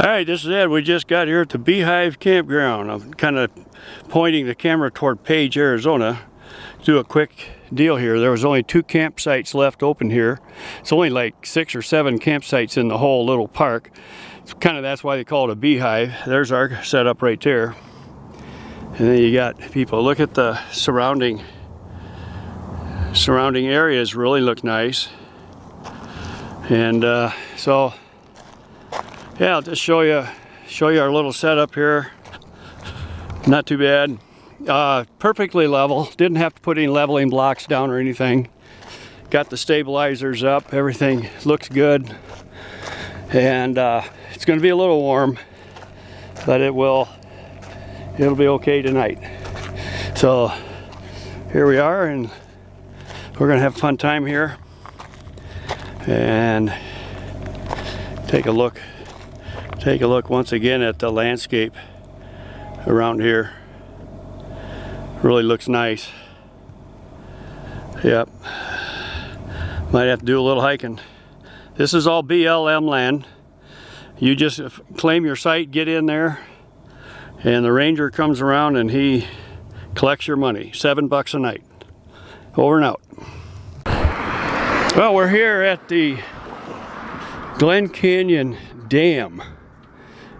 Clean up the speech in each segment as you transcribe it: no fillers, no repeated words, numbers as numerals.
Alright, this is Ed. We just got here at the Beehive Campground. I'm kind of pointing the camera toward Page, Arizona. Do a quick deal here. There was only 2 campsites left open here. It's only like 6 or 7 campsites in the whole little park. It's kind of, that's why they call it a beehive. There's our setup right there. And then you got people. Look at the surrounding areas. Really look nice. And so yeah, I'll just show you our little setup here. Not too bad. Perfectly level. Didn't have to put any leveling blocks down or anything. Got the stabilizers up. Everything looks good. And it's going to be a little warm, but it'll be okay tonight. So here we are, and we're going to have a fun time here. And take a look once again at the landscape around here. Really looks nice. Yep. Might have to do a little hiking. This is all BLM land. You just claim your site, get in there, and the ranger comes around and he collects your money. $7 a night. Over and out. Well, we're here at the Glen Canyon Dam,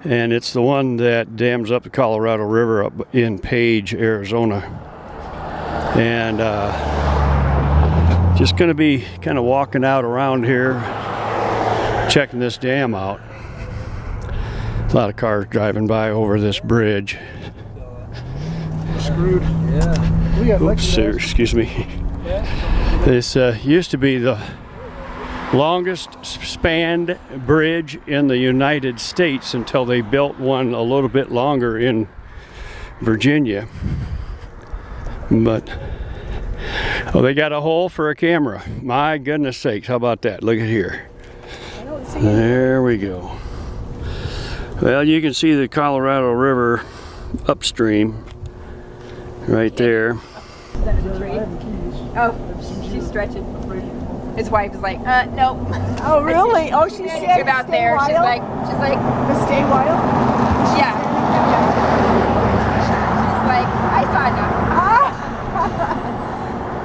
and it's the one that dams up the Colorado River up in Page, Arizona. And just going to be kind of walking out around here, checking this dam out. A lot of cars driving by over this bridge. Screwed. Yeah. Oops, excuse me. This used to be the longest spanned bridge in the United States until they built one a little bit longer in Virginia. But oh, they got a hole for a camera. My goodness sakes, how about that? Look at here. There we go. Well, you can see the Colorado River upstream right there. Is that a tree? Oh, she's stretching. His wife is like, nope. Oh, really? Oh, she said about there. She's like, to stay wild? Yeah. She's like, I saw enough.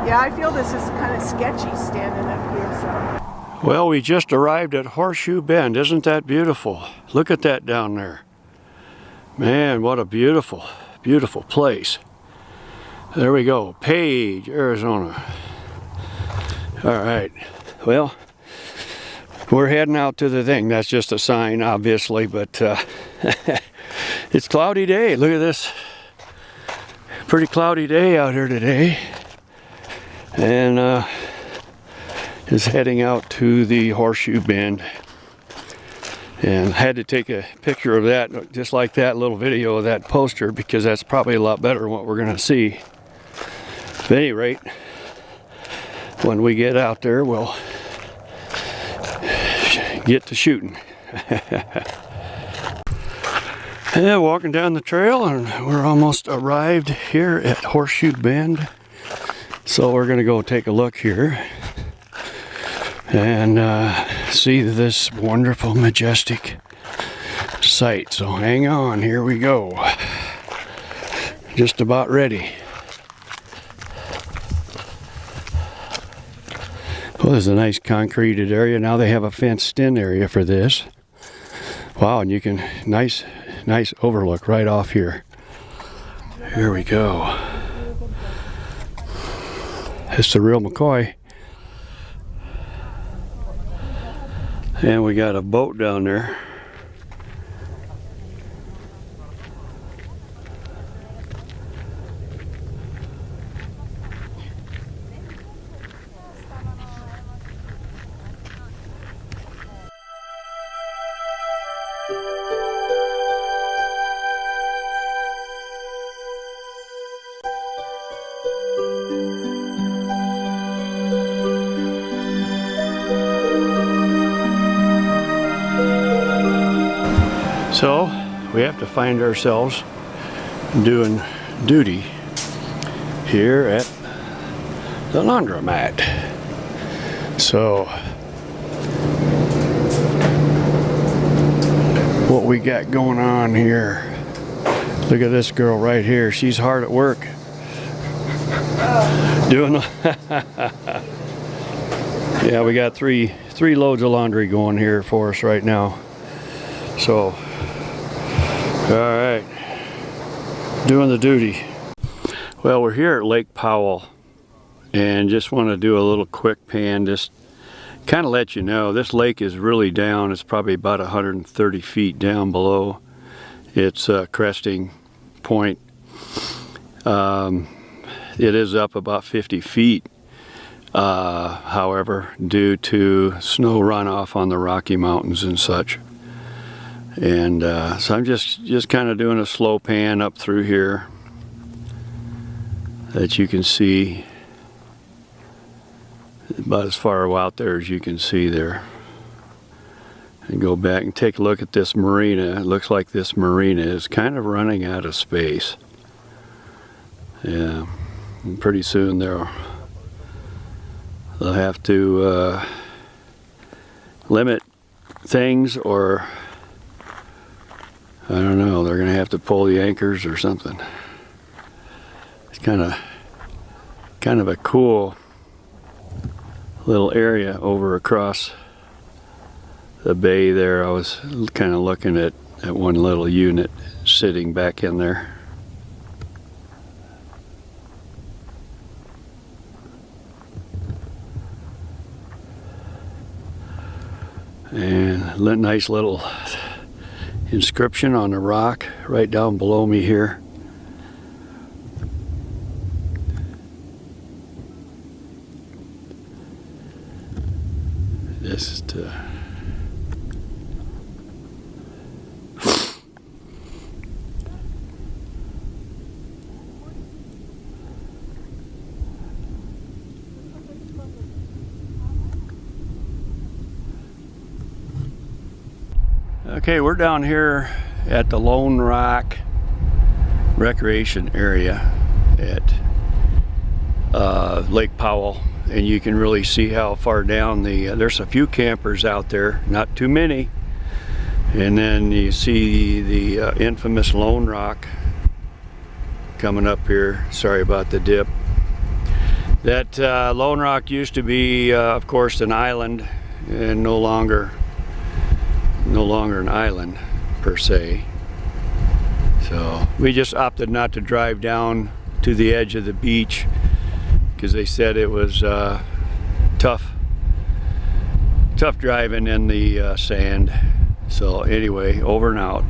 Yeah, I feel this is kind of sketchy standing up here, so. Well, we just arrived at Horseshoe Bend. Isn't that beautiful? Look at that down there. Man, what a beautiful, beautiful place. There we go, Page, Arizona. All right, well, we're heading out to the thing. That's just a sign, obviously, but it's a cloudy day. Look at this. Pretty cloudy day out here today. And is heading out to the Horseshoe Bend. And had to take a picture of that, just like that, little video of that poster, because that's probably a lot better than what we're going to see. At any rate, when we get out there, we'll get to shooting. Yeah, walking down the trail, and we're almost arrived here at Horseshoe Bend. So we're going to go take a look here and see this wonderful, majestic sight. So hang on, here we go. Just about ready. Well, there's a nice concreted area. Now they have a fenced-in area for this. Wow, and you can nice overlook right off here. Here we go. It's the real McCoy. And we got a boat down there. So we have to find ourselves doing duty here at the laundromat. So what we got going on here. Look at this girl right here. She's hard at work. Doing yeah, we got three loads of laundry going here for us right now. So, all right, doing the duty. Well, we're here at Lake Powell, and just want to do a little quick pan, just kind of let you know this lake is really down. It's probably about 130 feet down below its cresting point. It is up about 50 feet, however, due to snow runoff on the Rocky Mountains and such. And so I'm just kind of doing a slow pan up through here that you can see about as far out there as you can see there. And go back and take a look at this marina. It looks like this marina is kind of running out of space. Yeah, and pretty soon they'll have to limit things, or I don't know, they're gonna have to pull the anchors or something. It's kind of a cool little area over across the bay there. I was kind of looking at one little unit sitting back in there. And a nice little inscription on the rock right down below me here. Just okay, we're down here at the Lone Rock Recreation Area at Lake Powell, and you can really see how far down there's a few campers out there, not too many, and then you see the infamous Lone Rock coming up here. Sorry about the dip. That Lone Rock used to be of course an island, and no longer an island per se. So we just opted not to drive down to the edge of the beach because they said it was tough driving in the sand. So anyway, over and out.